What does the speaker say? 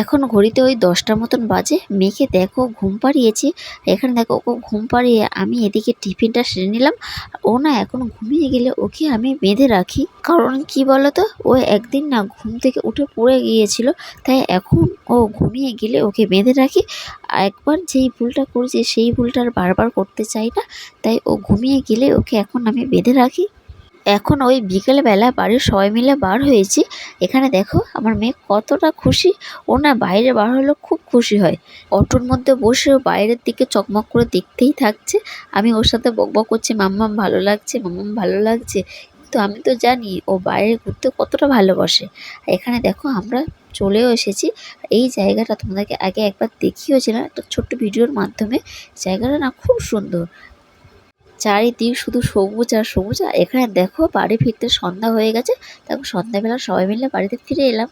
এখন ঘড়িতে ওই 10টার মতন বাজে। মেয়েকে দেখো ঘুম পাড়িয়েছি। এখানে দেখো ওকে ঘুম পাড়িয়ে আমি এদিকে টিফিনটা সেরে নিলাম। ও না এখন ঘুমিয়ে গেলে ওকে আমি বেঁধে রাখি। কারণ কি বলতো, ও একদিন না ঘুম থেকে উঠে পড়ে গিয়েছিল, তাই এখন ও ঘুমিয়ে গেলে ওকে বেঁধে রাখি। একবার যেই ভুলটা করেছি সেই ভুলটা আর বারবার করতে চাই না, তাই ও ঘুমিয়ে গেলে ওকে এখন আমি বেঁধে রাখি। এখন ওই বিকেলবেলা বাড়ির সবাই মিলে বার হয়েছি। এখানে দেখো আমার মেয়ে কতটা খুশি। ও না বাইরে বার হলে খুব খুশি হয়। অটোর মধ্যে বসে ও বাইরের দিকে চকমক করে দেখতেই থাকছে। আমি ওর সাথে বকবক করছি, মাম্মাম ভালো লাগছে, মাম্মাম ভালো লাগছে। কিন্তু আমি তো জানি ও বাইরে ঘুরতে কতটা ভালোবাসে। এখানে দেখো আমরা চলেও এসেছি। এই জায়গাটা তোমাদেরকে আগে একবার দেখিয়েছিলাম একটা ছোট্ট ভিডিওর মাধ্যমে। জায়গাটা না খুব সুন্দর, চারিদিক শুধু সবুজ আর সবুজ। আর এখানে দেখো বাড়ি ফিরতে সন্ধ্যা হয়ে গেছে। তারপর সন্ধ্যাবেলা সবাই মিলে বাড়িতে ফিরে এলাম।